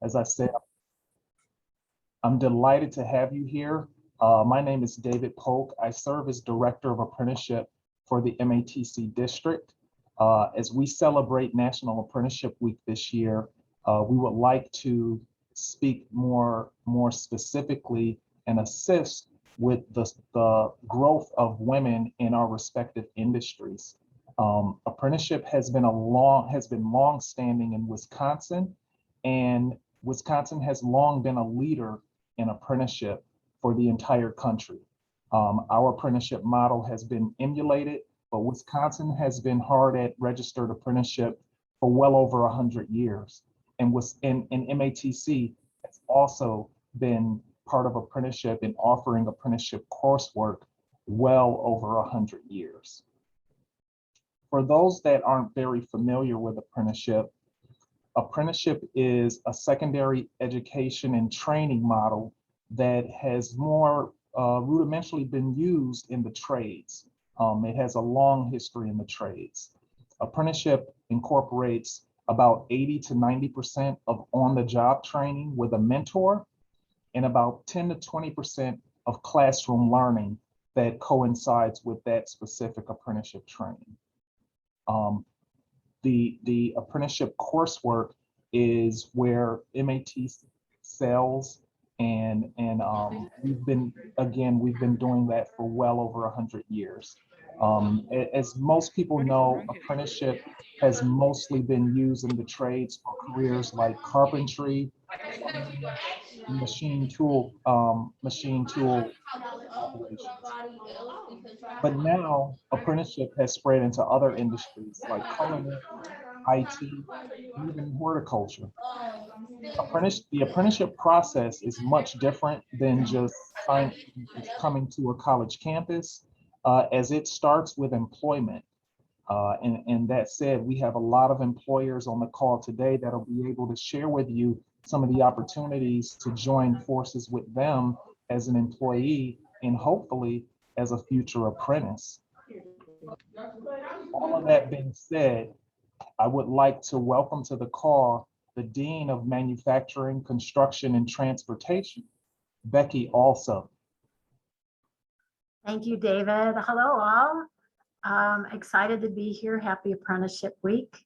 As I said, I'm delighted to have you here. My name is David Polk. I serve as Director of Apprenticeship for the MATC District. As we celebrate National Apprenticeship Week this year, we would like to speak more specifically and assist with the growth of women in our respective industries. Apprenticeship has been long-standing in Wisconsin, and Wisconsin has long been a leader in apprenticeship for the entire country. Our apprenticeship model has been emulated, but Wisconsin has been hard at registered apprenticeship for well over 100 years. And MATC has also been part of apprenticeship and offering apprenticeship coursework well over 100 years. For those that aren't very familiar with apprenticeship is a secondary education and training model that has more rudimentally been used in the trades. It has a long history in the trades. Apprenticeship incorporates about 80 to 90% of on-the-job training with a mentor, and about 10 to 20% of classroom learning that coincides with that specific apprenticeship training. The apprenticeship coursework is where MATC excels, and we've been doing that for well over 100 years. As most people know, apprenticeship has mostly been used in the trades for careers like carpentry, machine tool operations. But now apprenticeship has spread into other industries like culinary, IT, and even horticulture. The apprenticeship process is much different than just coming to a college campus, as it starts with employment. And that said, we have a lot of employers on the call today that'll be able to share with you some of the opportunities to join forces with them as an employee and hopefully as a future apprentice. All of that being said, I would like to welcome to the call the Dean of Manufacturing, Construction, and Transportation, Becky Also. Thank you, David. Hello, all. Excited to be here. Happy Apprenticeship Week.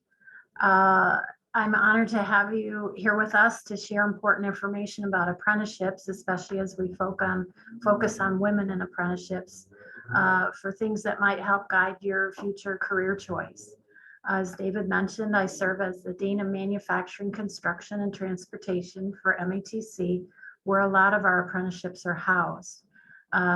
I'm honored to have you here with us to share important information about apprenticeships, especially as we focus on women in apprenticeships, for things that might help guide your future career choice. As David mentioned, I serve as the Dean of Manufacturing, Construction, and Transportation for MATC, where a lot of our apprenticeships are housed.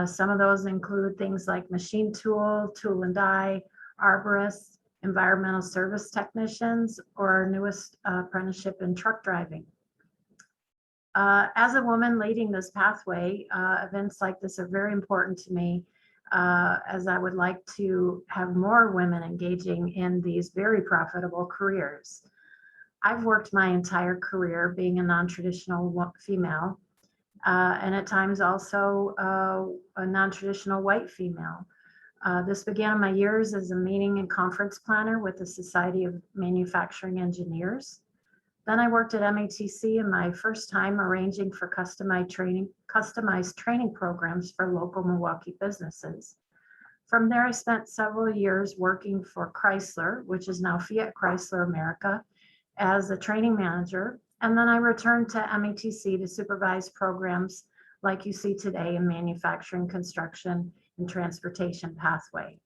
Some of those include things like machine tool and die, arborists, environmental service technicians, or our newest apprenticeship in truck driving. As a woman leading this pathway, events like this are very important to me, as I would like to have more women engaging in these very profitable careers. I've worked my entire career being a non-traditional female, and at times also a non-traditional white female. This began my years as a meeting and conference planner with the Society of Manufacturing Engineers. Then I worked at MATC in my first time arranging for customized training programs for local Milwaukee businesses. From there, I spent several years working for Chrysler, which is now Fiat Chrysler America, as a training manager. And then I returned to MATC to supervise programs like you see today in manufacturing, construction, and transportation pathway.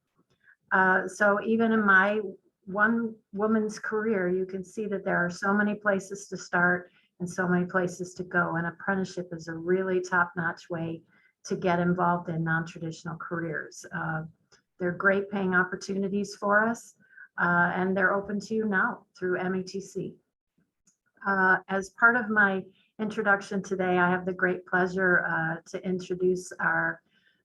So even in my one woman's career, you can see that there are so many places to start and so many places to go. And apprenticeship is a really top-notch way to get involved in non-traditional careers. They're great paying opportunities for us, and they're open to you now through MATC. As part of my introduction today, I have the great pleasure to introduce our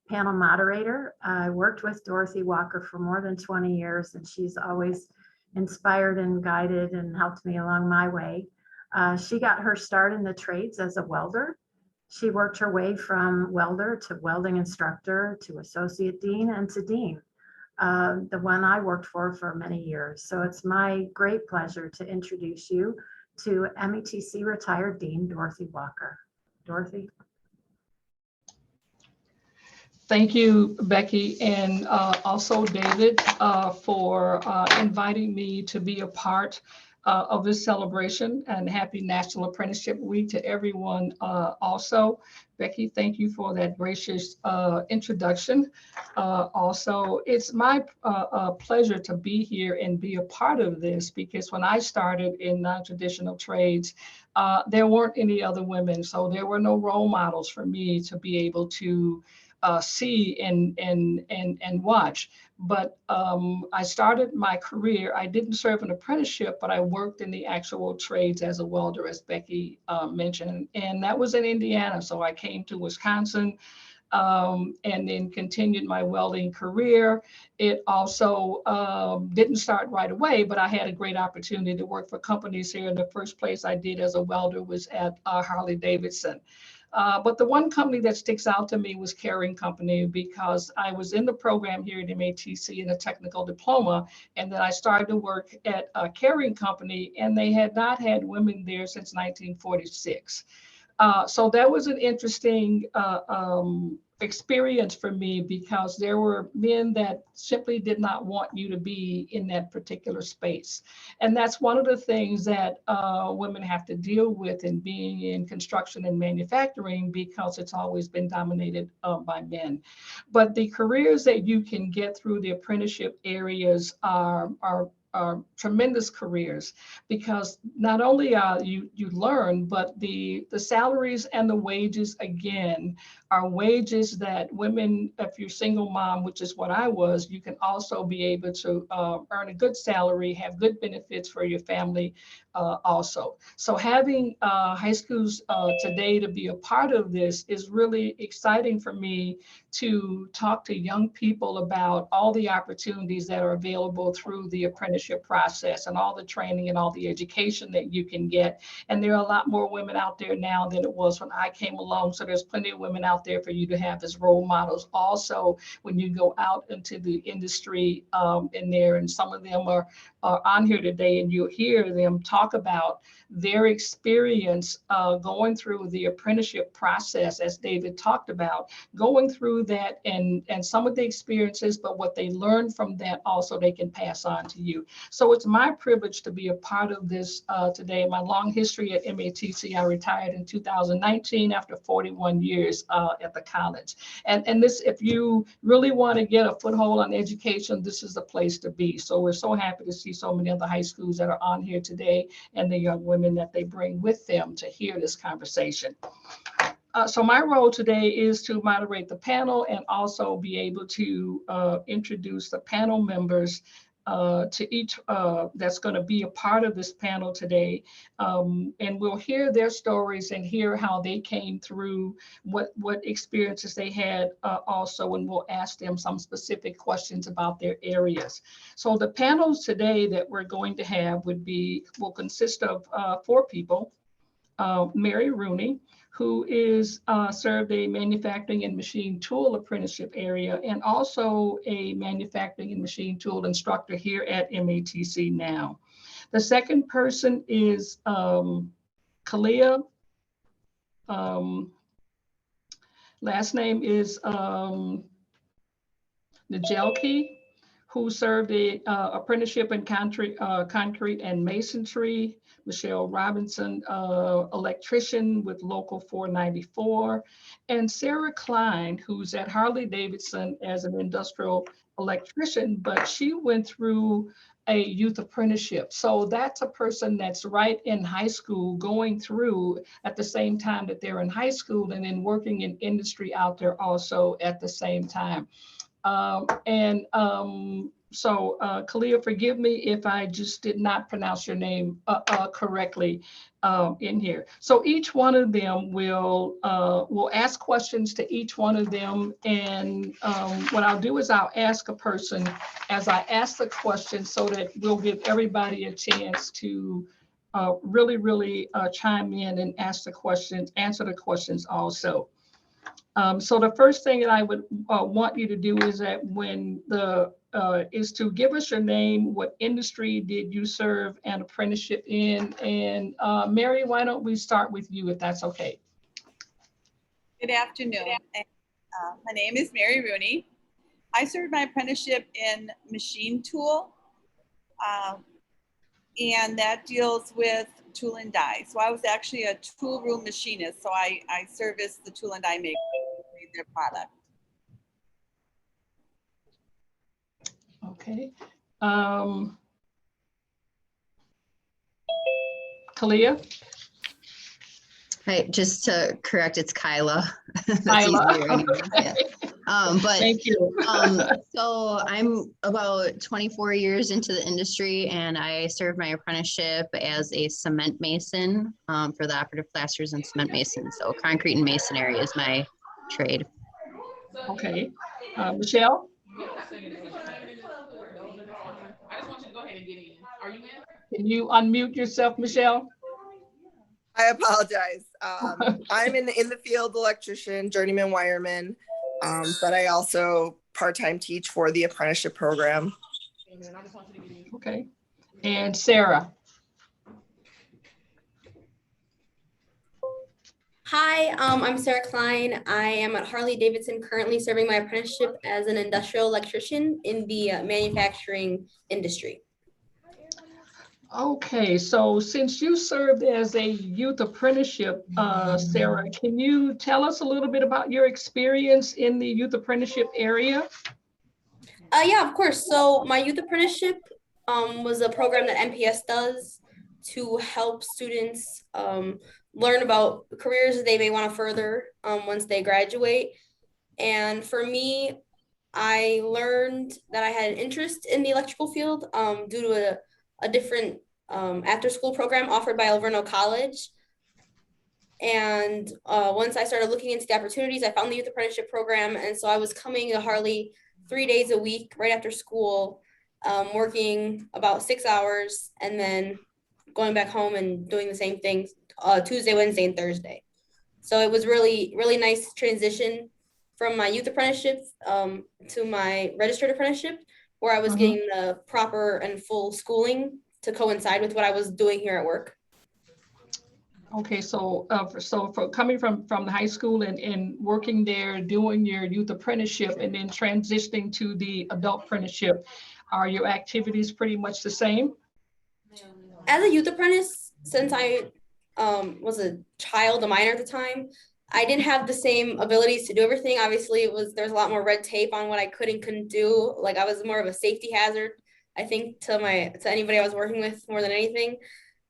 panel moderator. I worked with Dorothy Walker for more than 20 years, and she's always inspired and guided and helped me along my way. She got her start in the trades as a welder. She worked her way from welder to welding instructor to associate dean and to dean, the one I worked for many years. So it's my great pleasure to introduce you to MATC retired Dean Dorothy Walker. Dorothy. Thank you, Becky, and also David for inviting me to be a part of this celebration, and happy National Apprenticeship Week to everyone also. Becky, thank you for that gracious introduction. Also, it's my pleasure to be here and be a part of this, because when I started in non-traditional trades, there weren't any other women, so there were no role models for me to be able to see and watch. But I started my career, I didn't serve an apprenticeship, but I worked in the actual trades as a welder, as Becky mentioned, and that was in Indiana. So I came to Wisconsin and then continued my welding career. It also didn't start right away, but I had a great opportunity to work for companies here. And the first place I did as a welder was at Harley-Davidson. But the one company that sticks out to me was Carrying Company, because I was in the program here at MATC in a technical diploma, and then I started to work at Carrying Company, and they had not had women there since 1946. So that was an interesting experience for me, because there were men that simply did not want you to be in that particular space. And that's one of the things that women have to deal with in being in construction and manufacturing, because it's always been dominated by men. But the careers that you can get through the apprenticeship areas are tremendous careers, because not only you learn, but the salaries and the wages, again, are wages that women, if you're single mom, which is what I was, you can also be able to earn a good salary, have good benefits for your family also. So having high schools today to be a part of this is really exciting for me, to talk to young people about all the opportunities that are available through the apprenticeship process, and all the training and all the education that you can get. And there are a lot more women out there now than it was when I came along. So there's plenty of women out there for you to have as role models. Also, when you go out into the industry in there, and some of them are on here today, and you'll hear them talk about their experience going through the apprenticeship process, as David talked about, going through that, and some of the experiences, but what they learned from that also they can pass on to you. So it's my privilege to be a part of this today. My long history at MATC, I retired in 2019 after 41 years at the college. And this, if you really want to get a foothold on education, this is the place to be. So we're so happy to see so many other high schools that are on here today, and the young women that they bring with them to hear this conversation. So my role today is to moderate the panel, and also be able to introduce the panel members to each that's going to be a part of this panel today. And we'll hear their stories and hear how they came through, what experiences they had also, and we'll ask them some specific questions about their areas. So the panels today that we're going to have will consist of 4 people. Mary Rooney, who is served a manufacturing and machine tool apprenticeship area, and also a manufacturing and machine tool instructor here at MATC now. The second person is Kalia. Last name is Najelki, who served a apprenticeship in concrete and masonry. Michelle Robinson, electrician with Local 494, and Sarah Klein, who's at Harley-Davidson as an industrial electrician, but she went through a youth apprenticeship. So that's a person that's right in high school, going through at the same time that they're in high school, and then working in industry out there also at the same time. So Kalia, forgive me if I just did not pronounce your name correctly in here. So each one of them will ask questions to each one of them. And what I'll do is I'll ask a person as I ask the question, so that we'll give everybody a chance to really chime in and answer the questions also. So the first thing that I would want you to do is that when the is to give us your name, what industry did you serve an apprenticeship in, and Mary, why don't we start with you if that's okay? Good afternoon. My name is Mary Rooney. I served my apprenticeship in machine tool, and that deals with tool and die. So I was actually a tool room machinist. So I serviced the tool and die makers, made their product. Okay. Kalia? Hi, just to correct, it's Kyla. That's Kyla. easier anyway. Yeah. But Thank you. so I'm about 24 years into the industry, and I served my apprenticeship as a cement mason for the operative plasters and cement mason. So concrete and masonry is my trade. Okay. Michelle? Can you unmute yourself, Michelle? I apologize. I'm in the field electrician, journeyman wireman, but I also part-time teach for the apprenticeship program. Okay. And Sarah? Hi, I'm Sarah Klein. I am at Harley-Davidson, currently serving my apprenticeship as an industrial electrician in the manufacturing industry. Okay, so since you served as a youth apprenticeship, Sarah, can you tell us a little bit about your experience in the youth apprenticeship area? Yeah, of course. So my youth apprenticeship was a program that NPS does to help students learn about careers that they may want to further once they graduate. And for me, I learned that I had an interest in the electrical field due to a different after-school program offered by Alverno College. And once I started looking into the opportunities, I found the youth apprenticeship program. And so I was coming to Harley 3 days a week right after school, working about 6 hours, and then going back home and doing the same thing Tuesday, Wednesday, and Thursday. So it was really, really nice transition from my youth apprenticeship to my registered apprenticeship, where I was getting the proper and full schooling to coincide with what I was doing here at work. Okay, so for coming from the high school and working there, doing your youth apprenticeship, and then transitioning to the adult apprenticeship, are your activities pretty much the same? As a youth apprentice, since I was a child, a minor at the time, I didn't have the same abilities to do everything. Obviously, there's a lot more red tape on what I could and couldn't do. Like, I was more of a safety hazard, I think, to anybody I was working with more than anything.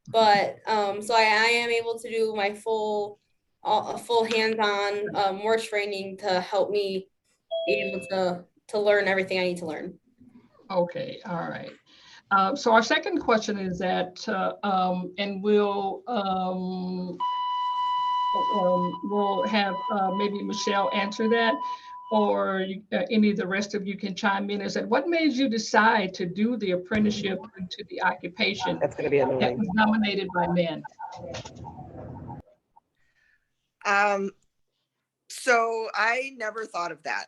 But so I am able to do my full hands-on more training to help me be able to learn everything I need to learn. Okay, all right. So our second question is that, and we'll have maybe Michelle answer that, or any of the rest of you can chime in. Is that what made you decide to do the apprenticeship into the occupation That's going to be annoying. that was dominated by men? So I never thought of that.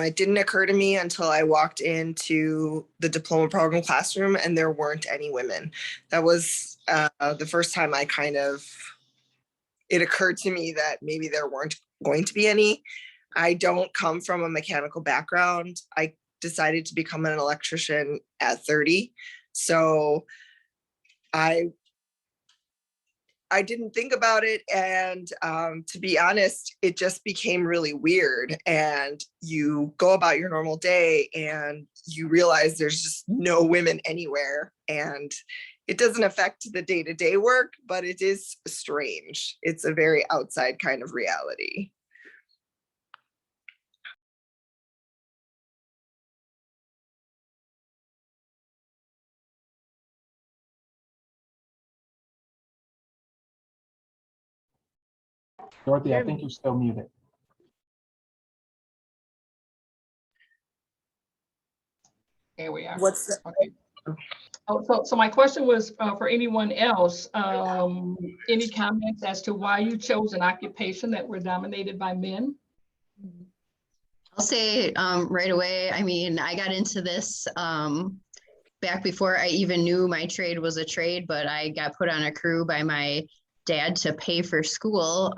It didn't occur to me until I walked into the diploma program classroom and there weren't any women. That was the first time it occurred to me that maybe there weren't going to be any. I don't come from a mechanical background. I decided to become an electrician at 30. So I didn't think about it. And to be honest, it just became really weird. And you go about your normal day and you realize there's just no women anywhere. And it doesn't affect the day-to-day work, but it is strange. It's a very outside kind of reality. Dorothy, I think you're still muted. There we are. What's the, Okay. Oh, so my question was for anyone else, any comments as to why you chose an occupation that were dominated by men? I'll say right away, I mean, I got into this back before I even knew my trade was a trade, but I got put on a crew by my dad to pay for school.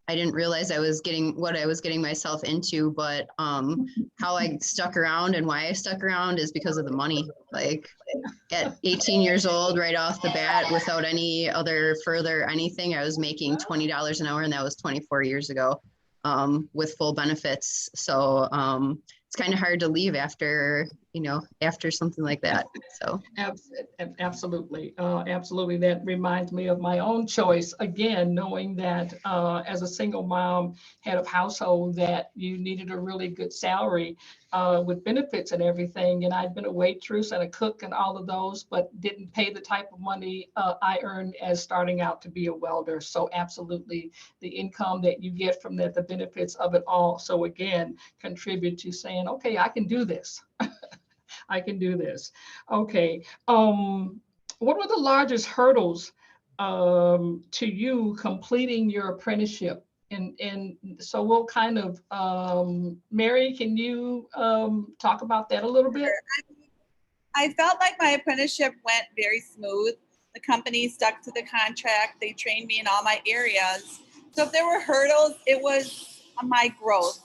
I didn't realize I was getting what I was getting myself into, but how I stuck around and why I stuck around is because of the money. Like at 18 years old, right off the bat, without any other further anything, I was making $20 an hour, and that was 24 years ago, with full benefits. So it's kind of hard to leave after, after something like that. So Absolutely. Absolutely. That reminds me of my own choice. Again, knowing that as a single mom, head of household, that you needed a really good salary with benefits and everything. And I'd been a waitress and a cook and all of those, but didn't pay the type of money I earned as starting out to be a welder. So absolutely, the income that you get from that, the benefits of it all. So again, contribute to saying, okay, I can do this. I can do this. Okay. What were the largest hurdles to you completing your apprenticeship? And so we'll kind of, Mary, can you talk about that a little bit? I felt like my apprenticeship went very smooth. The company stuck to the contract. They trained me in all my areas. So if there were hurdles, it was my growth,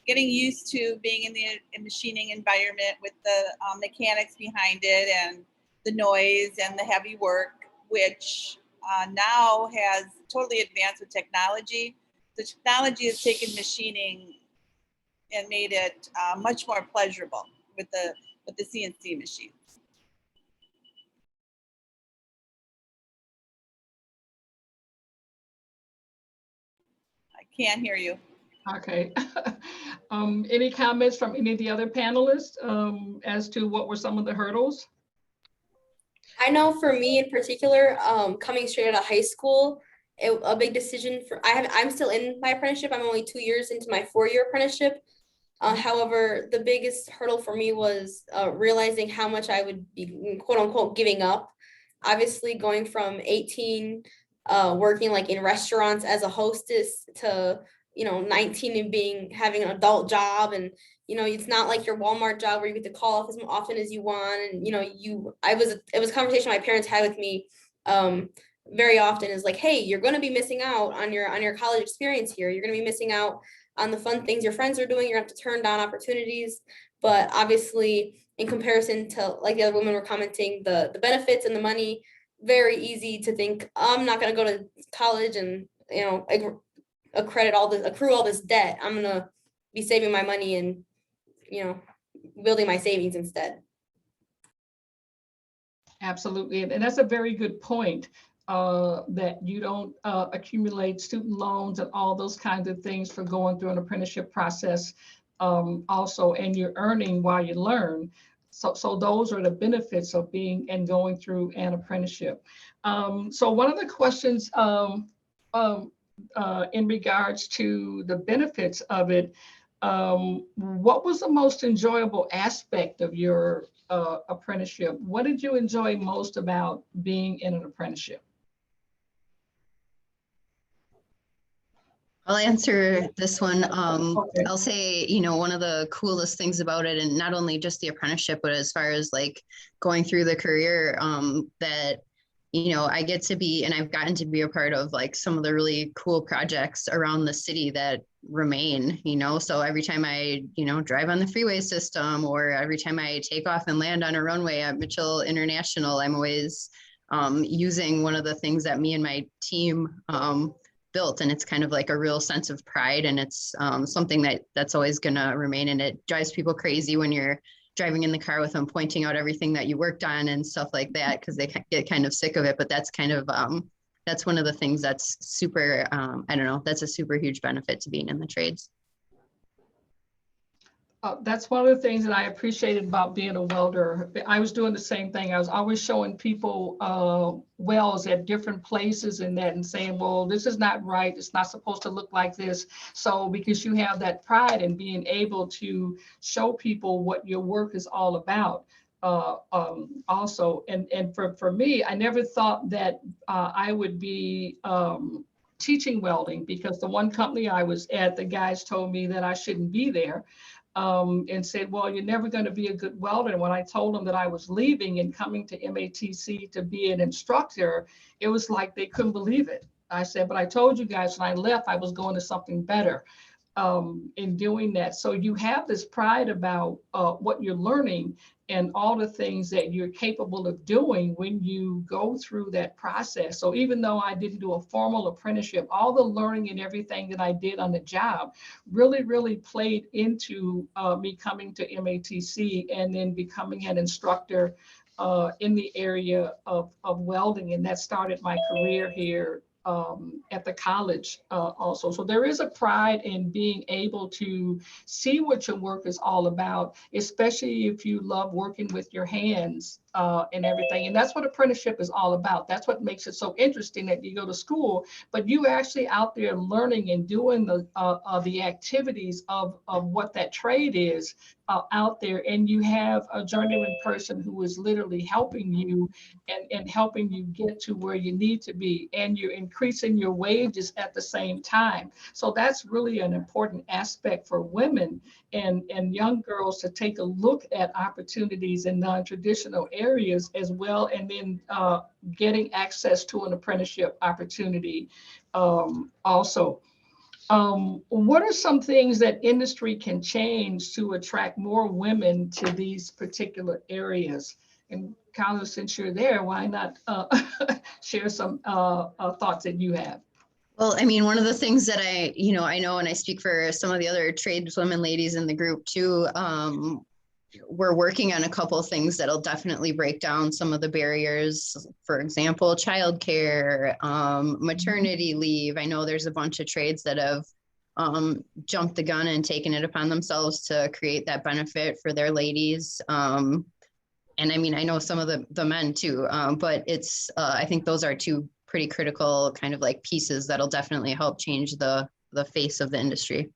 getting used to being in the machining environment with the mechanics behind it and the noise and the heavy work, which now has totally advanced with technology. The technology has taken machining and made it much more pleasurable with the CNC machines. I can't hear you. Okay. Any comments from any of the other panelists as to what were some of the hurdles? I know for me in particular, coming straight out of high school, a big decision I'm still in my apprenticeship. I'm only 2 years into my 4-year apprenticeship. However, the biggest hurdle for me was realizing how much I would be, quote unquote, giving up. Obviously, going from 18, working like in restaurants as a hostess to 19 and having an adult job, and it's not like your Walmart job where you get to call off as often as you want, and it was a conversation my parents had with me very often, is like, hey, you're going to be missing out on your college experience here. You're going to be missing out on the fun things your friends are doing. You're going to have to turn down opportunities. But obviously, in comparison to, like the other women were commenting, the benefits and the money, very easy to think, I'm not going to go to college and accrue all this debt. I'm going to be saving my money and building my savings instead. Absolutely. And that's a very good point, that you don't accumulate student loans and all those kinds of things for going through an apprenticeship process also, and you're earning while you learn. So those are the benefits of being and going through an apprenticeship. So one of the questions in regards to the benefits of it, what was the most enjoyable aspect of your apprenticeship? What did you enjoy most about being in an apprenticeship? I'll answer this one. Okay. I'll say, one of the coolest things about it, and not only just the apprenticeship, but as far as like going through the career, that I get to be, and I've gotten to be a part of like some of the really cool projects around the city that remain, so every time I, drive on the freeway system, or every time I take off and land on a runway at Mitchell International, I'm always using one of the things that me and my team built, and it's kind of like a real sense of pride, and it's something that's always going to remain, and it drives people crazy when you're driving in the car with them, pointing out everything that you worked on and stuff like that, because they get kind of sick of it. But that's kind of that's one of the things that's super I don't know, that's a super huge benefit to being in the trades. That's one of the things that I appreciated about being a welder. I was doing the same thing. I was always showing people welds at different places and saying, well, this is not right. It's not supposed to look like this. So because you have that pride in being able to show people what your work is all about. Also, and for me, I never thought that I would be teaching welding, because the one company I was at, the guys told me that I shouldn't be there, and said, well, you're never going to be a good welder. And when I told them that I was leaving and coming to MATC to be an instructor, it was like they couldn't believe it. I said, but I told you guys when I left, I was going to something better in doing that. So you have this pride about what you're learning and all the things that you're capable of doing when you go through that process. So even though I didn't do a formal apprenticeship, all the learning and everything that I did on the job really played into me coming to MATC and then becoming an instructor in the area of welding. And that started my career here at the college also. So there is a pride in being able to see what your work is all about, especially if you love working with your hands and everything. And that's what apprenticeship is all about. That's what makes it so interesting, that you go to school, but you actually out there learning and doing the activities of what that trade is out there. And you have a journeyman person who is literally helping you and helping you get to where you need to be. And you're increasing your wages at the same time. So that's really an important aspect for women and young girls to take a look at opportunities in non-traditional areas as well, and then getting access to an apprenticeship opportunity also. What are some things that industry can change to attract more women to these particular areas? And Carla, since you're there, why not share some thoughts that you have? Well, I mean, one of the things that I know, and I speak for some of the other tradeswomen ladies in the group too, we're working on a couple of things that'll definitely break down some of the barriers. For example, childcare, maternity leave. I know there's a bunch of trades that have jumped the gun and taken it upon themselves to create that benefit for their ladies. And I mean, I know some of the men too, but it's, I think those are two pretty critical kind of like pieces that'll definitely help change the face of the industry.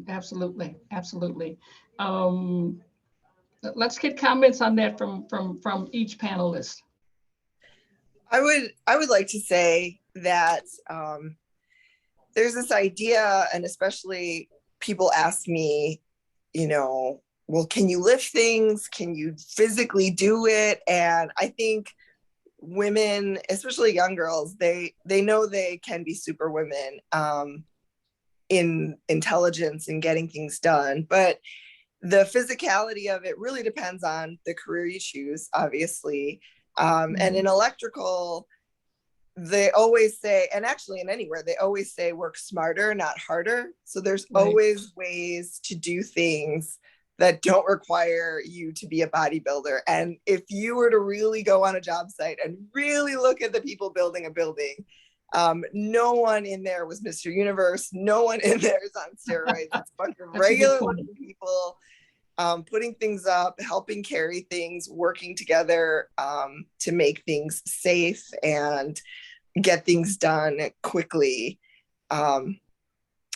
Absolutely, absolutely. Let's get comments on that from each panelist. I would like to say that there's this idea, and especially people ask me, well, can you lift things? Can you physically do it? And I think women, especially young girls, they know they can be super women in intelligence and getting things done. But the physicality of it really depends on the career you choose, obviously. And in electrical, they always say, and actually in anywhere, they always say work smarter, not harder. So there's always ways to do things that don't require you to be a bodybuilder. And if you were to really go on a job site and really look at the people building a building, no one in there was Mr. Universe. No one in there is on steroids. It's a bunch of regular looking people putting things up, helping carry things, working together to make things safe and get things done quickly.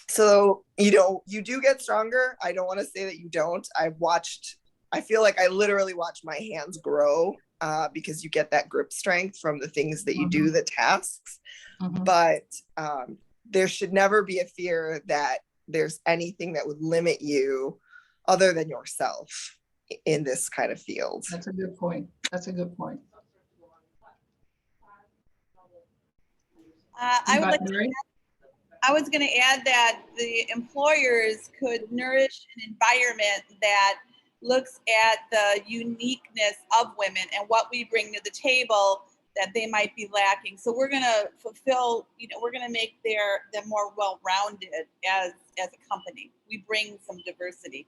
So, you do get stronger. I don't want to say that you don't. I feel like I literally watch my hands grow because you get that grip strength from the things that you do, the tasks. But there should never be a fear that there's anything that would limit you other than yourself in this kind of field. That's a good point. That's a good point. I was going to add that the employers could nourish an environment that looks at the uniqueness of women and what we bring to the table that they might be lacking. So we're going to fulfill, we're going to make them more well-rounded as a company. We bring some diversity.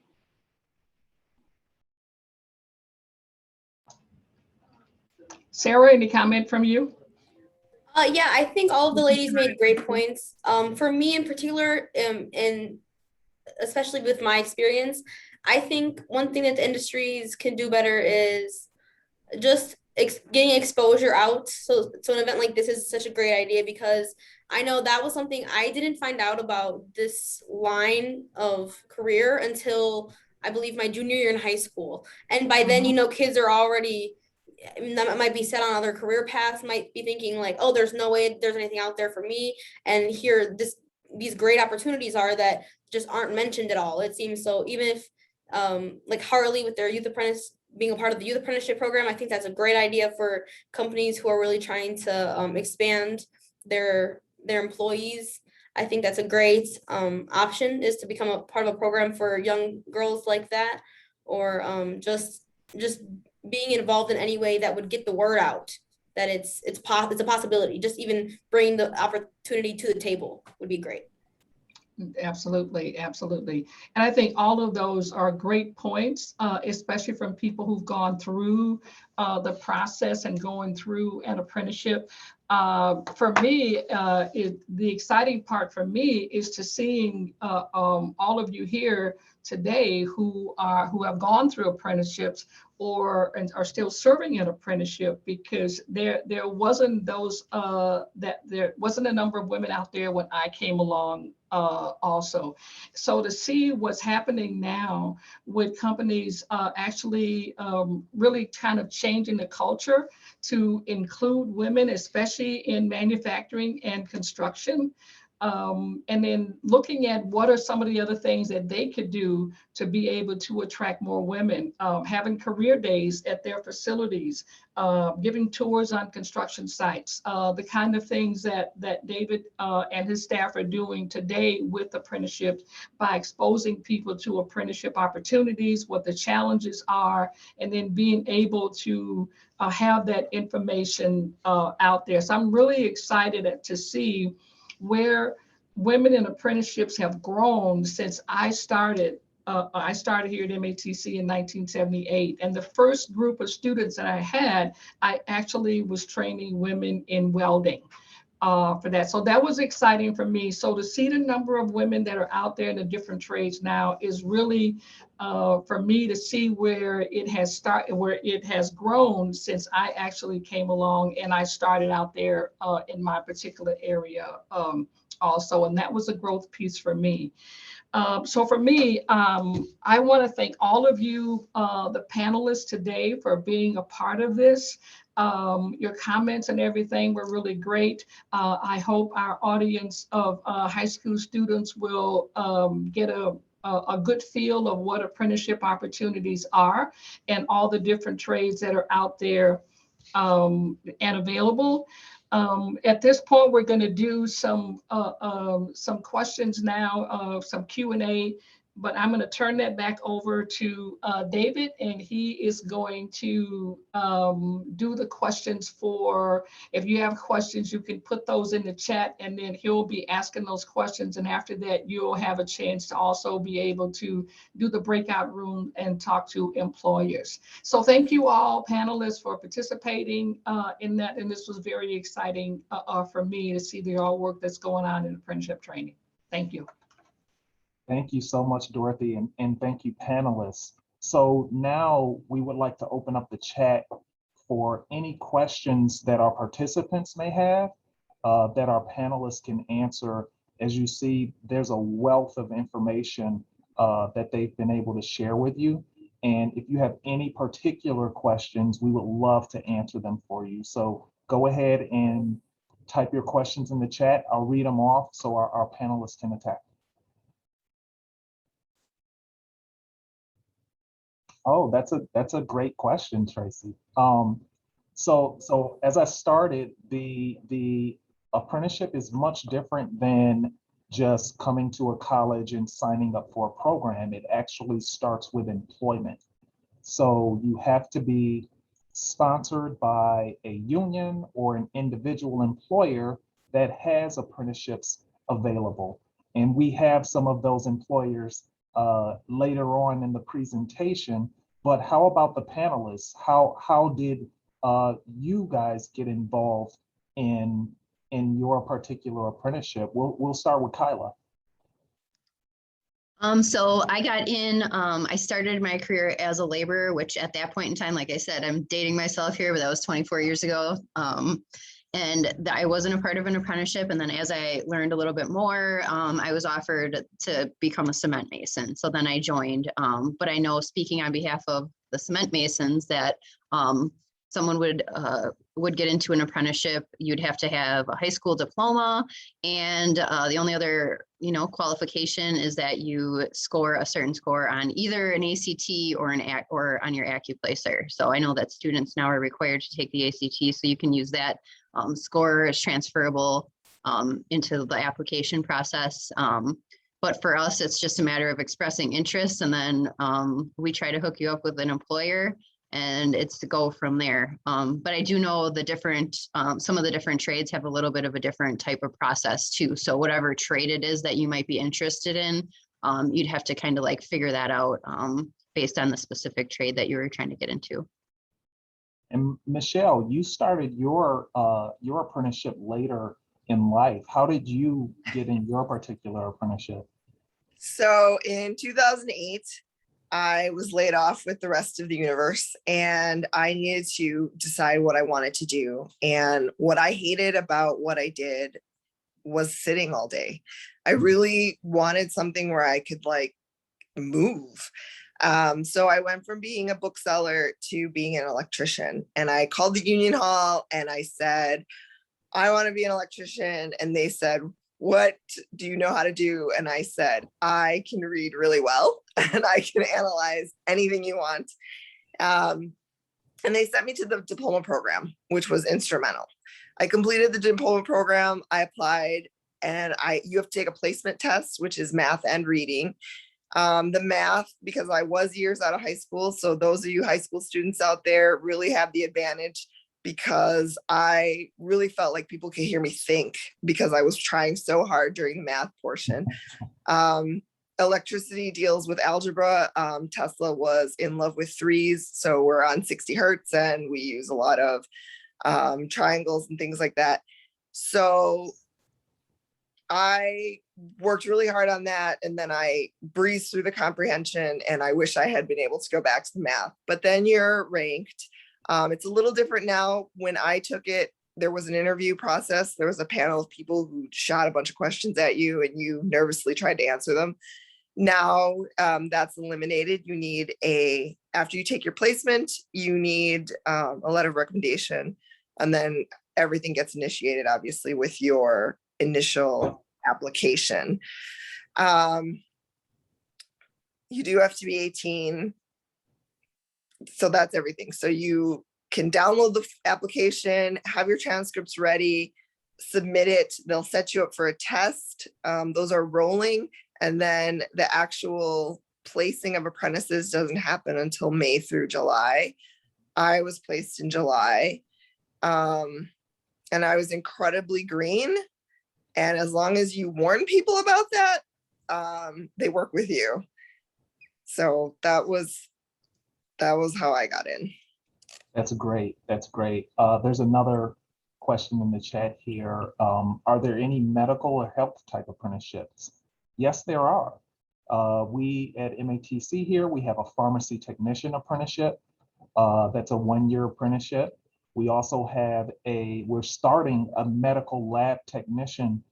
Sarah, any comment from you? Yeah, I think all of the ladies made great points. For me in particular, and especially with my experience, I think one thing that the industries can do better is just getting exposure out. So an event like this is such a great idea, because I know that was something I didn't find out about this line of career until I believe my junior year in high school. And by then, kids are already that might be set on other career paths might be thinking like, oh, there's no way there's anything out there for me. And here, these great opportunities are that just aren't mentioned at all. It seems so. Even if like Harley with their youth apprentice, being a part of the youth apprenticeship program, I think that's a great idea for companies who are really trying to expand their employees. I think that's a great option, is to become a part of a program for young girls like that, or just being involved in any way that would get the word out that it's a possibility. Just even bringing the opportunity to the table would be great. Absolutely, absolutely. And I think all of those are great points, especially from people who've gone through the process and going through an apprenticeship. For me, the exciting part for me is to seeing all of you here today who have gone through apprenticeships or are still serving an apprenticeship, because there wasn't there wasn't a number of women out there when I came along also. So to see what's happening now with companies actually really kind of changing the culture to include women, especially in manufacturing and construction. And then looking at what are some of the other things that they could do to be able to attract more women, having career days at their facilities, giving tours on construction sites, the kind of things that David and his staff are doing today with apprenticeships by exposing people to apprenticeship opportunities, what the challenges are, and then being able to have that information out there. So I'm really excited to see where women in apprenticeships have grown since I started. I started here at MATC in 1978, and the first group of students that I actually was training women in welding for that. So that was exciting for me. So to see the number of women that are out there in the different trades now is really, for me to see where it has started, where it has grown since I actually came along and I started out there in my particular area also. And that was a growth piece for me. So for me, I want to thank all of you, the panelists today, for being a part of this. Your comments and everything were really great. I hope our audience of high school students will get a good feel of what apprenticeship opportunities are and all the different trades that are out there and available. At this point, we're going to do some questions now, some Q&A, but I'm going to turn that back over to David, and he is going to do the questions for, if you have questions, you can put those in the chat, and then he'll be asking those questions. And after that, you'll have a chance to also be able to do the breakout room and talk to employers. So thank you all panelists for participating in that. And this was very exciting for me to see the all work that's going on in apprenticeship training. Thank you. Thank you so much, Dorothy, and thank you, panelists. So now we would like to open up the chat for any questions that our participants may have that our panelists can answer. As you see, there's a wealth of information that they've been able to share with you. And if you have any particular questions, we would love to answer them for you. So go ahead and type your questions in the chat. I'll read them off so our panelists can attack. Oh, that's a great question, Tracy. So as I started, the apprenticeship is much different than just coming to a college and signing up for a program. It actually starts with employment. So you have to be sponsored by a union or an individual employer that has apprenticeships available. And we have some of those employers later on in the presentation. But how about the panelists? How did you guys get involved in your particular apprenticeship? We'll start with Kyla. So I got in, I started my career as a laborer, which at that point in time, like I said, I'm dating myself here, but that was 24 years ago. And I wasn't a part of an apprenticeship. And then as I learned a little bit more, I was offered to become a cement mason. So then I joined, but I know, speaking on behalf of the cement masons, that someone would get into an apprenticeship, you'd have to have a high school diploma, and the only other qualification is that you score a certain score on either an ACT or or on your AccuPlacer. So I know that students now are required to take the ACT, so you can use that score as transferable into the application process. But for us, it's just a matter of expressing interest, and then we try to hook you up with an employer, and it's to go from there. But I do know the different, some of the different trades have a little bit of a different type of process too. So whatever trade it is that you might be interested in, you'd have to kind of like figure that out based on the specific trade that you were trying to get into. And Michelle, you started your apprenticeship later in life. How did you get in your particular apprenticeship? So in 2008, I was laid off with the rest of the universe, and I needed to decide what I wanted to do. And what I hated about what I did was sitting all day. I really wanted something where I could like move. So I went from being a bookseller to being an electrician, and I called the union hall and I said, I want to be an electrician. And they said, what do you know how to do? And I said, I can read really well and I can analyze anything you want. And they sent me to the diploma program, which was instrumental. I completed the diploma program. I applied, and you have to take a placement test, which is math and reading. The math, because I was years out of high school. So those of you high school students out there really have the advantage, because I really felt like people could hear me think because I was trying so hard during the math portion. Electricity deals with algebra. Tesla was in love with threes. So we're on 60 hertz and we use a lot of triangles and things like that. So I worked really hard on that, and then I breezed through the comprehension, and I wish I had been able to go back to the math. But then you're ranked. It's a little different now. When I took it, there was an interview process. There was a panel of people who shot a bunch of questions at you, and you nervously tried to answer them. Now that's eliminated. You need after you take your placement, you need a letter of recommendation, and then everything gets initiated, obviously, with your initial application. You do have to be 18. So that's everything. So you can download the application, have your transcripts ready, submit it. They'll set you up for a test. Those are rolling. And then the actual placing of apprentices doesn't happen until May through July. I was placed in July. And I was incredibly green. And as long as you warn people about that, they work with you. So that was how I got in. That's great. That's great. There's another question in the chat here. Are there any medical or health type apprenticeships? Yes, there are. We at MATC here, we have a pharmacy technician apprenticeship. That's a 1-year apprenticeship. We also have we're starting a medical lab technician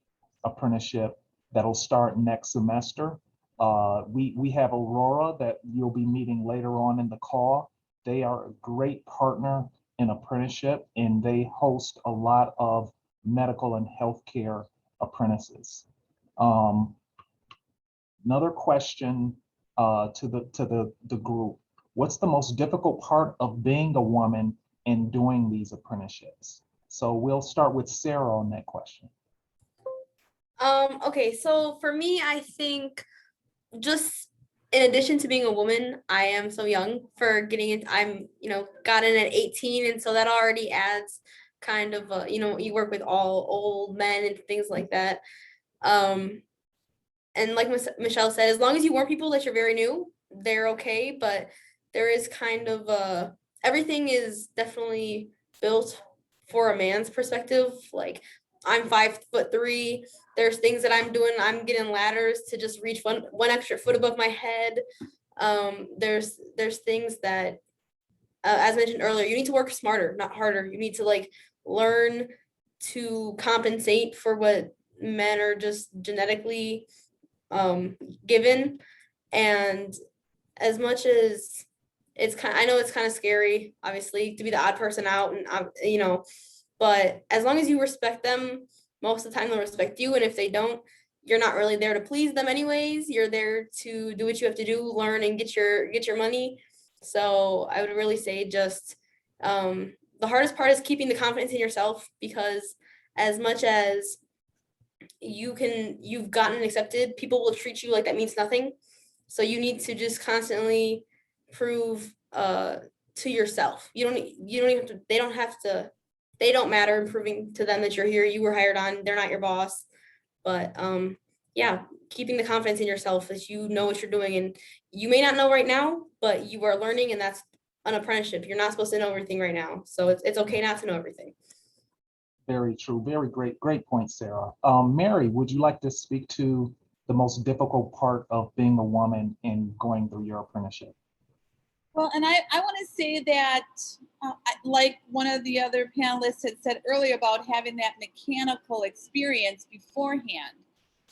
apprenticeship that'll start next semester. We have Aurora that you'll be meeting later on in the call. They are a great partner in apprenticeship, and they host a lot of medical and healthcare apprentices. Another question to the group: what's the most difficult part of being a woman and doing these apprenticeships? So we'll start with Sarah on that question. Okay, so for me, I think just in addition to being a woman, I am so young for getting it. I'm, got in at 18. And so that already adds kind of, you work with all old men and things like that. And like Michelle said, as long as you warn people that you're very new, they're okay. But there is kind of everything is definitely built for a man's perspective. Like, I'm 5'3". There's things that I'm doing. I'm getting ladders to just reach one extra foot above my head. There's things that, as mentioned earlier, you need to work smarter, not harder. You need to learn to compensate for what men are just genetically given. And as much as I know it's kind of scary, obviously, to be the odd person out, and you know, but as long as you respect them, most of the time they'll respect you. And if they don't, you're not really there to please them anyways. You're there to do what you have to do, learn and get your money. So I would really say just the hardest part is keeping the confidence in yourself, because as much as you've gotten accepted, people will treat you like that means nothing. So you need to just constantly prove to yourself. You don't even have to, they don't matter in proving to them that you're here, you were hired on, they're not your boss. But yeah, keeping the confidence in yourself that you know what you're doing, and you may not know right now, but you are learning, and that's an apprenticeship. You're not supposed to know everything right now. So it's okay not to know everything. Very true. Very great point, Sarah. Mary, would you like to speak to the most difficult part of being a woman and going through your apprenticeship? Well, and I want to say that, like one of the other panelists had said earlier about having that mechanical experience beforehand.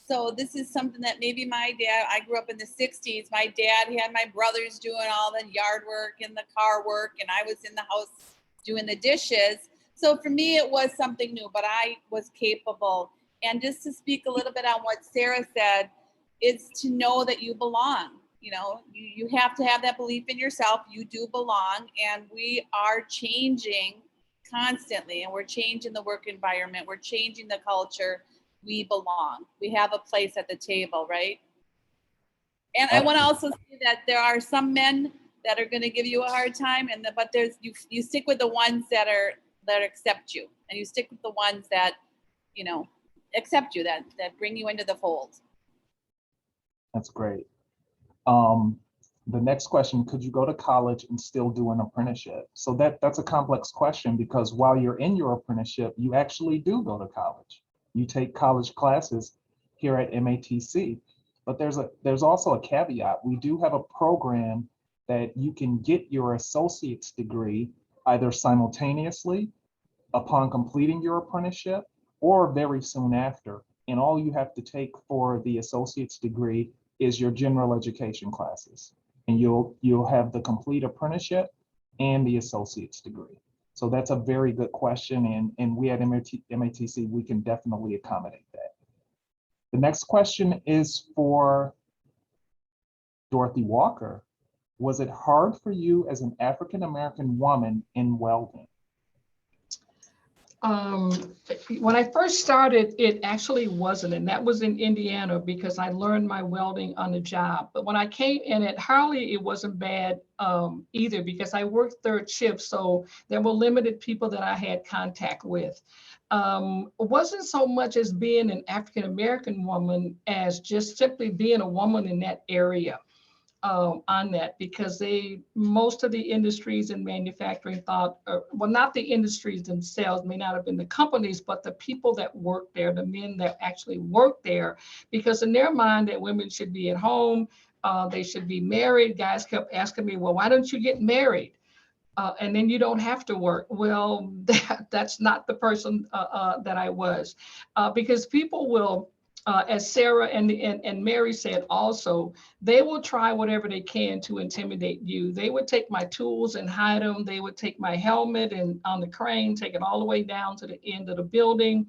So this is something that maybe my dad, I grew up in the 60s, my dad had my brothers doing all the yard work and the car work, and I was in the house doing the dishes. So for me, it was something new, but I was capable. And just to speak a little bit on what Sarah said, is to know that you belong. You know, you have to have that belief in yourself. You do belong, and we are changing constantly, and we're changing the work environment. We're changing the culture. We belong. We have a place at the table, right? And I want to also say that there are some men that are going to give you a hard time, but there's you stick with the ones that accept you, and you stick with the ones that, you know, accept you, that bring you into the fold. That's great. The next question, could you go to college and still do an apprenticeship? So that's a complex question, because while you're in your apprenticeship, you actually do go to college. You take college classes here at MATC, but there's also a caveat. We do have a program that you can get your associate's degree either simultaneously upon completing your apprenticeship or very soon after. And all you have to take for the associate's degree is your general education classes. And you'll have the complete apprenticeship and the associate's degree. So that's a very good question. And we at MATC, we can definitely accommodate that. The next question is for Dorothy Walker. Was it hard for you as an African-American woman in welding? When I first started, it actually wasn't, and that was in Indiana because I learned my welding on the job. But when I came in at Harley, it wasn't bad either, because I worked third shift, so there were limited people that I had contact with. It wasn't so much as being an African-American woman as just simply being a woman in that area. On that, because most of the industries in manufacturing thought, well, not the industries themselves, may not have been the companies, but the people that work there, the men that actually work there, because in their mind that women should be at home, they should be married. Guys kept asking me, well, why don't you get married? And then you don't have to work. Well, that's not the person that I was, because people will, as Sarah and Mary said also, they will try whatever they can to intimidate you. They would take my tools and hide them. They would take my helmet and on the crane, take it all the way down to the end of the building.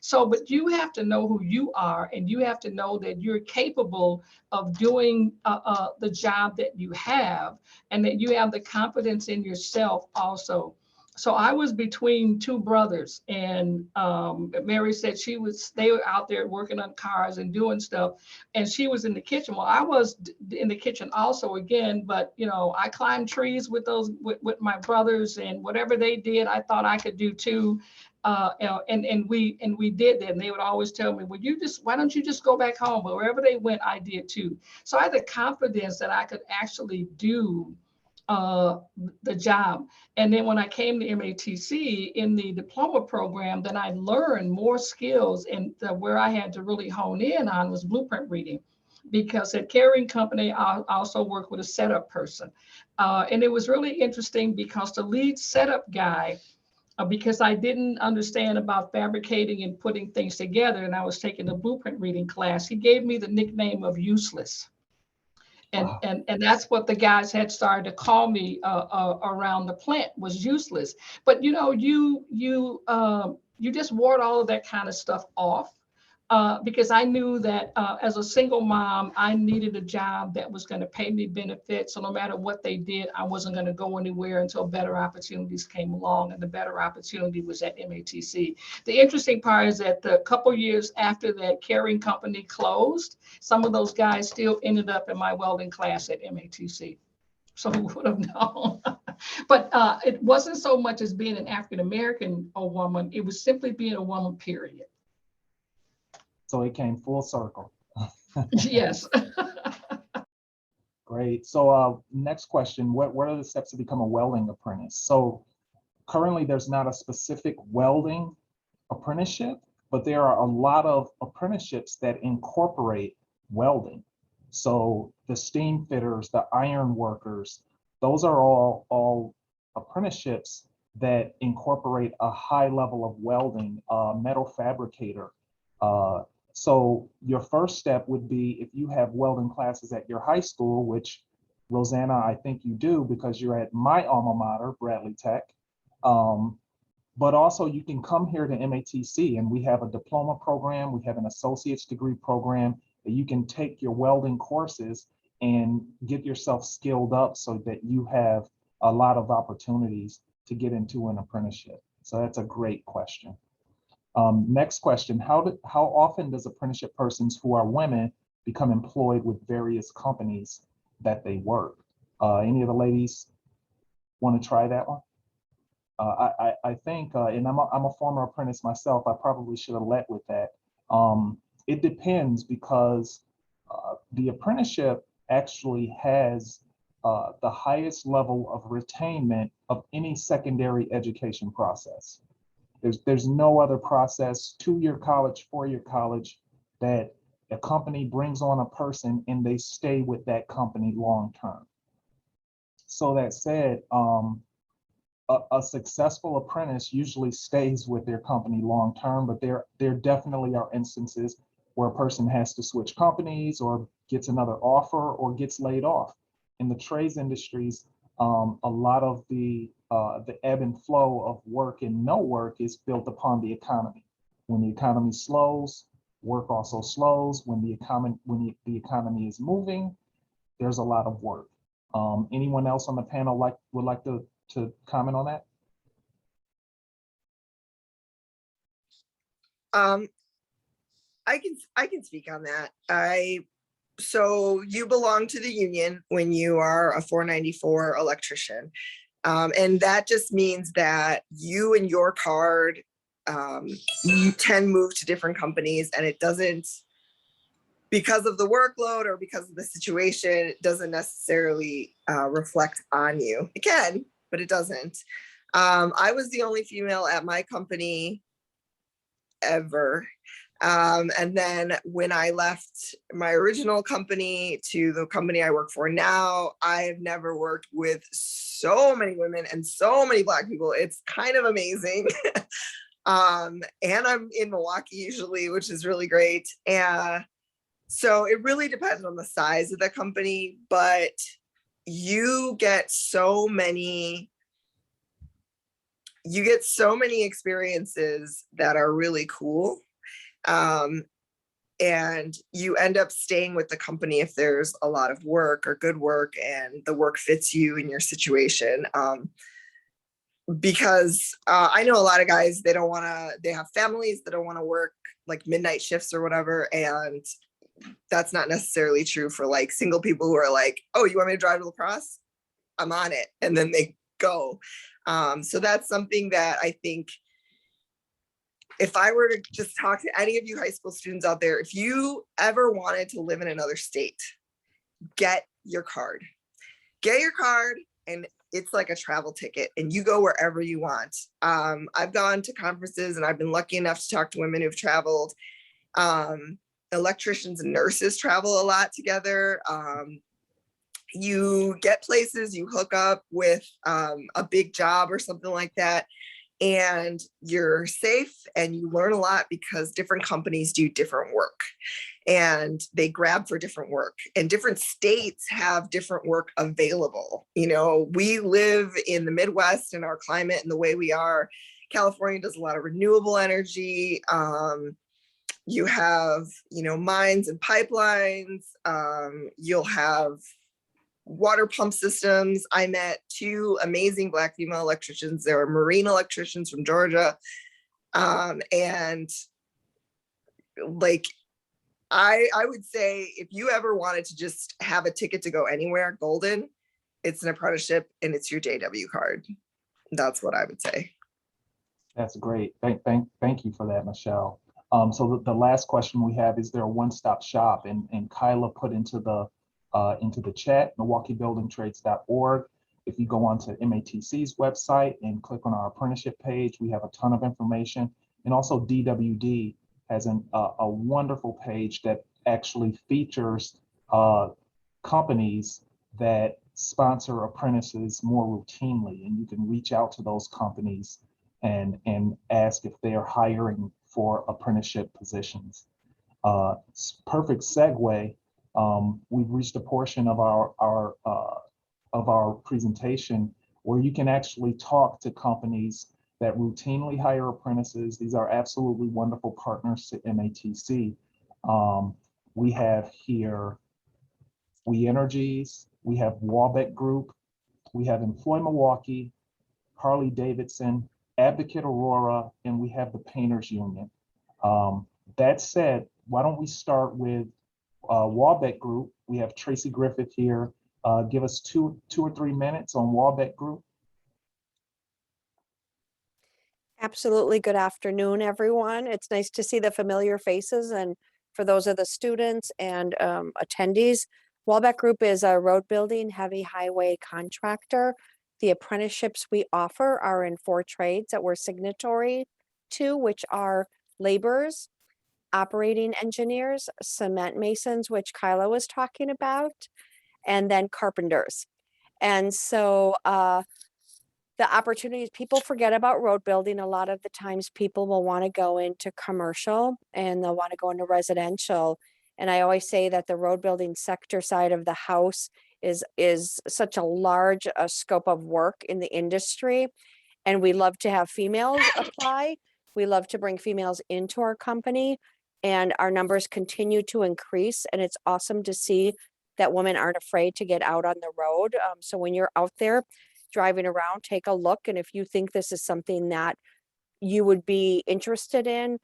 So, but you have to know who you are, and you have to know that you're capable of doing the job that you have, and that you have the confidence in yourself also. So I was between two brothers, and Mary said they were out there working on cars and doing stuff, and she was in the kitchen. Well, I was in the kitchen also again, but you know, I climbed trees with my brothers, and whatever they did, I thought I could do too. And we did that, and they would always tell me, well, why don't you just go back home? But wherever they went, I did too. So I had the confidence that I could actually do the job. And then when I came to MATC in the diploma program, then I learned more skills, and where I had to really hone in on was blueprint reading, because at Carrying Company, I also worked with a setup person. And it was really interesting because the lead setup guy, because I didn't understand about fabricating and putting things together, and I was taking a blueprint reading class, he gave me the nickname of Useless. And that's what the guys had started to call me around the plant, was useless. But you just ward all of that kind of stuff off. Because I knew that as a single mom, I needed a job that was going to pay me benefits. So no matter what they did, I wasn't going to go anywhere until better opportunities came along. And the better opportunity was at MATC. The interesting part is that a couple years after that carrying company closed, some of those guys still ended up in my welding class at MATC. So who would have known? But it wasn't so much as being an African-American woman. It was simply being a woman, period. So it came full circle. Yes. Great. So next question, what are the steps to become a welding apprentice? So currently there's not a specific welding apprenticeship, but there are a lot of apprenticeships that incorporate welding. So the steam fitters, the iron workers, those are all apprenticeships that incorporate a high level of welding, metal fabricator. So your first step would be, if you have welding classes at your high school, which Rosanna, I think you do because you're at my alma mater, Bradley Tech. But also you can come here to MATC and we have a diploma program, we have an associate's degree program that you can take your welding courses and get yourself skilled up so that you have a lot of opportunities to get into an apprenticeship. So that's a great question. Next question, how often does apprenticeship persons who are women become employed with various companies that they work? Any of the ladies want to try that one? I think, and I'm a former apprentice myself, I probably should have led with that. It depends because the apprenticeship actually has the highest level of retainment of any secondary education process. There's no other process, 2-year college, 4-year college, that a company brings on a person and they stay with that company long term. So that said, a successful apprentice usually stays with their company long term, but there definitely are instances where a person has to switch companies or gets another offer or gets laid off. In the trades industries, a lot of the ebb and flow of work and no work is built upon the economy. When the economy slows, work also slows. When the economy is moving, there's a lot of work. Anyone else on the panel would like to comment on that? I can speak on that. So you belong to the union when you are a 494 electrician. And that just means that you and your card, you can move to different companies, and it doesn't, because of the workload or because of the situation, it doesn't necessarily reflect on you. It can, but it doesn't. I was the only female at my company ever. And then when I left my original company to the company I work for now, I've never worked with so many women and so many Black people. It's kind of amazing. And I'm in Milwaukee usually, which is really great. And so it really depends on the size of the company, but you get so many experiences that are really cool. And you end up staying with the company if there's a lot of work or good work and the work fits you in your situation. Because I know a lot of guys, they have families that don't want to work like midnight shifts or whatever. And that's not necessarily true for like single people who are like, oh, you want me to drive to La Crosse? I'm on it. And then they go. So that's something that I think, if I were to just talk to any of you high school students out there, if you ever wanted to live in another state, get your card. Get your card, and it's like a travel ticket, and you go wherever you want. I've gone to conferences, and I've been lucky enough to talk to women who've traveled. Electricians and nurses travel a lot together. You get places, you hook up with a big job or something like that, and you're safe and you learn a lot because different companies do different work and they grab for different work, and different states have different work available. You know, we live in the Midwest and our climate and the way we are. California does a lot of renewable energy. You have, you know, mines and pipelines. You'll have water pump systems. I met two amazing Black female electricians. They were marine electricians from Georgia. And like, I would say if you ever wanted to just have a ticket to go anywhere, Golden, it's an apprenticeship and it's your JW card. That's what I would say. That's great. Thank you for that, Michelle. So the last question we have, is there a one-stop shop? And Kyla put into the chat, MilwaukeeBuildingTrades.org. If you go onto MATC's website and click on our apprenticeship page, we have a ton of information. And also DWD has a wonderful page that actually features companies that sponsor apprentices more routinely. And you can reach out to those companies and ask if they are hiring for apprenticeship positions. Perfect segue. We've reached a portion of our presentation where you can actually talk to companies that routinely hire apprentices. These are absolutely wonderful partners to MATC. We have here We Energies, we have Walbec Group, we have Employ Milwaukee, Harley-Davidson, Advocate Aurora, and we have the Painters Union. That said, why don't we start with Walbec Group? We have Tracy Griffith here. Give us two or 3 minutes on Walbec Group. Absolutely. Good afternoon, everyone. It's nice to see the familiar faces, and for those of the students and attendees, Walbec Group is a road building heavy highway contractor. The apprenticeships we offer are in 4 trades that we're signatory to, which are laborers, operating engineers, cement masons, which Kyla was talking about, and then carpenters. And so the opportunities, people forget about road building. A lot of the times people will want to go into commercial and they'll want to go into residential. And I always say that the road building sector side of the house is such a large scope of work in the industry. And we love to have females apply. We love to bring females into our company, and our numbers continue to increase. And it's awesome to see that women aren't afraid to get out on the road. So when you're out there driving around, take a look. And if you think this is something that you would be interested in,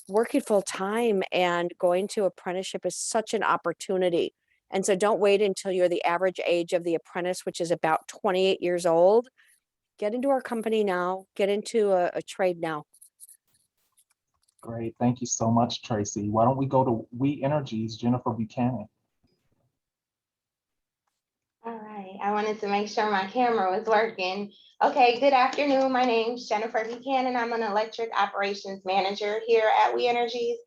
working full time and going to apprenticeship is such an opportunity. And so don't wait until you're the average age of the apprentice, which is about 28 years old. Get into our company now, get into a trade now. Great, thank you so much, Tracy. Why don't we go to We Energies, Jennifer Buchanan. All right, I wanted to make sure my camera was working. Okay, good afternoon. My name's Jennifer Buchanan. I'm an electric operations manager here at We Energies.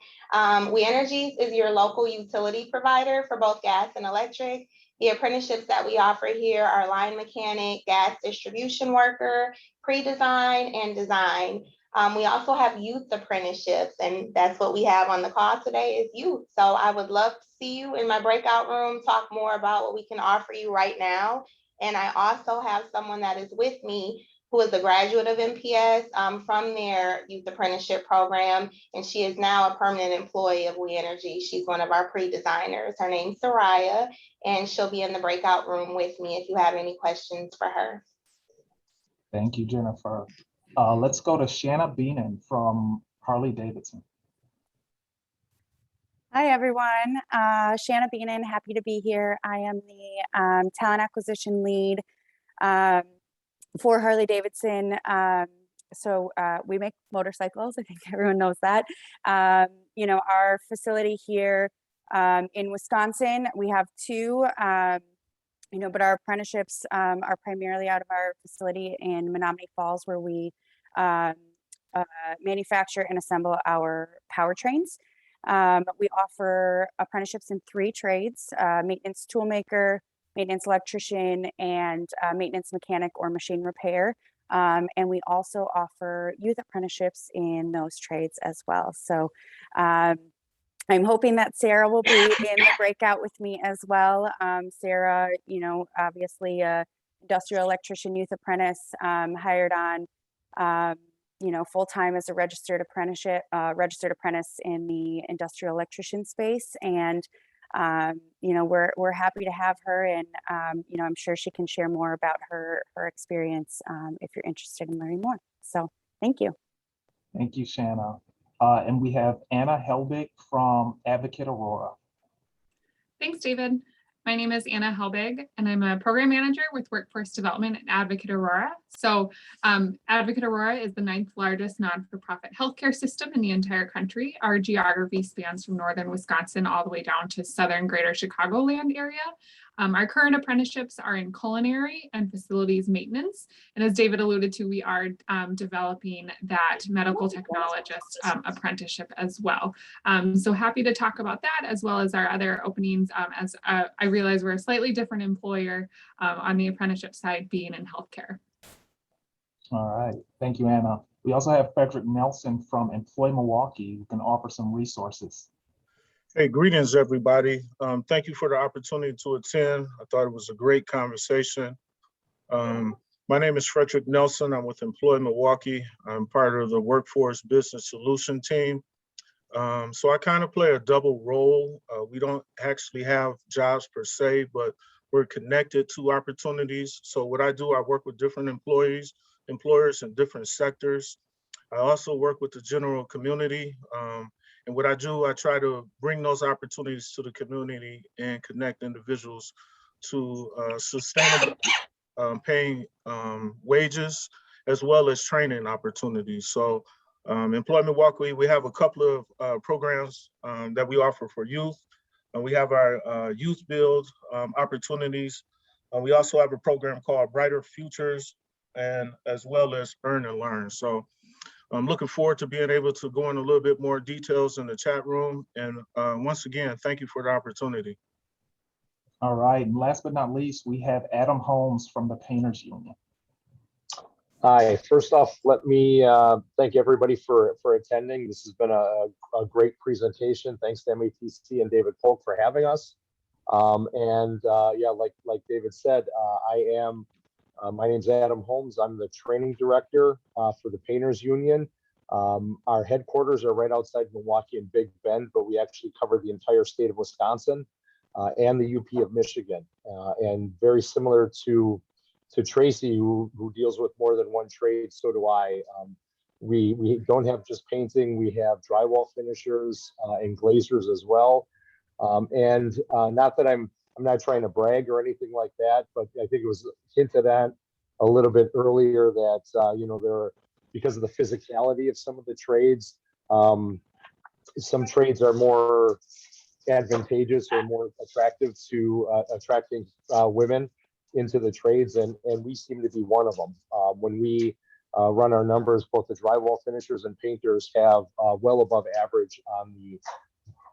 We Energies is your local utility provider for both gas and electric. The apprenticeships that we offer here are line mechanic, gas distribution worker, pre-design, and design. We also have youth apprenticeships, and that's what we have on the call today is youth. So I would love to see you in my breakout room, talk more about what we can offer you right now. And I also have someone that is with me who is a graduate of MPS from their youth apprenticeship program, and she is now a permanent employee of We Energy. She's one of our pre-designers. Her name's Soraya, and she'll be in the breakout room with me if you have any questions for her. Thank you, Jennifer. Let's go to Shanna Beanen from Harley-Davidson. Hi, everyone. Shanna Beanen, happy to be here. I am the talent acquisition lead for Harley-Davidson. So we make motorcycles. I think everyone knows that. You know, our facility here in Wisconsin, we have 2, you know, but our apprenticeships are primarily out of our facility in Menominee Falls, where we manufacture and assemble our powertrains. We offer apprenticeships in 3 trades: maintenance toolmaker, maintenance electrician, and maintenance mechanic or machine repair. And we also offer youth apprenticeships in those trades as well. So I'm hoping that Sarah will be in the breakout with me as well. Sarah, you know, obviously a industrial electrician youth apprentice, hired on, you know, full-time as a registered apprentice in the industrial electrician space. And, you know, we're happy to have her, and, you know, I'm sure she can share more about her experience if you're interested in learning more. So thank you. Thank you, Shanna. And we have Anna Helbig from Advocate Aurora. Thanks, David. My name is Anna Helbig, and I'm a program manager with workforce development at Advocate Aurora. So Advocate Aurora is the 9th largest non-for-profit healthcare system in the entire country. Our geography spans from northern Wisconsin all the way down to southern greater Chicagoland area. Our current apprenticeships are in culinary and facilities maintenance. And as David alluded to, we are developing that medical technologist apprenticeship as well. So happy to talk about that, as well as our other openings, as I realize we're a slightly different employer on the apprenticeship side, being in healthcare. All right, thank you, Anna. We also have Frederick Nelson from Employ Milwaukee, who can offer some resources. Hey, greetings, everybody. Thank you for the opportunity to attend. I thought it was a great conversation. My name is Frederick Nelson. I'm with Employ Milwaukee. I'm part of the Workforce Business Solution team. So I kind of play a double role. We don't actually have jobs per se, but we're connected to opportunities. So what I do, I work with different employers in different sectors. I also work with the general community. And what I do, I try to bring those opportunities to the community and connect individuals to sustainable paying wages, as well as training opportunities. So Employ Milwaukee, we have a couple of programs that we offer for youth. We have our Youth Build opportunities. We also have a program called Brighter Futures, and as well as Earn and Learn. So I'm looking forward to being able to go in a little bit more details in the chat room. And once again, thank you for the opportunity. All right, and last but not least, we have Adam Holmes from the Painters Union. Hi, first off, let me thank everybody for attending. This has been a great presentation. Thanks to MATC and David Polk for having us. Yeah, like David said, my name's Adam Holmes. I'm the training director for the Painters Union. Our headquarters are right outside Milwaukee and Big Bend, but we actually cover the entire state of Wisconsin and the UP of Michigan. And very similar to Tracy, who deals with more than one trade, so do I. We don't have just painting, we have drywall finishers and glazers as well. Not that I'm not trying to brag or anything like that, but I think it was hinted at a little bit earlier that, you know, because of the physicality of some of the trades, some trades are more advantageous or more attractive to attracting women into the trades, and we seem to be one of them. When we run our numbers, both the drywall finishers and painters have well above average on the,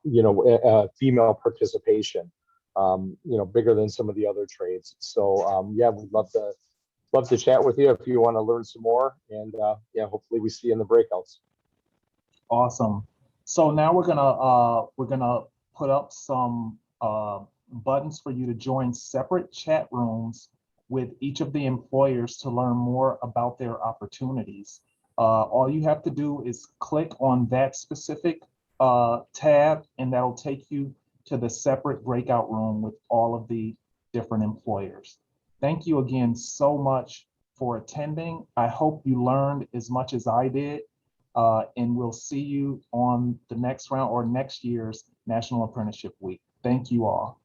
you know, female participation. You know, bigger than some of the other trades. So yeah, we'd love to chat with you if you want to learn some more. And yeah, hopefully we see you in the breakouts. Awesome. So now we're gonna put up some buttons for you to join separate chat rooms with each of the employers to learn more about their opportunities. All you have to do is click on that specific tab, and that'll take you to the separate breakout room with all of the different employers. Thank you again so much for attending. I hope you learned as much as I did, and we'll see you on the next round or next year's National Apprenticeship Week. Thank you all.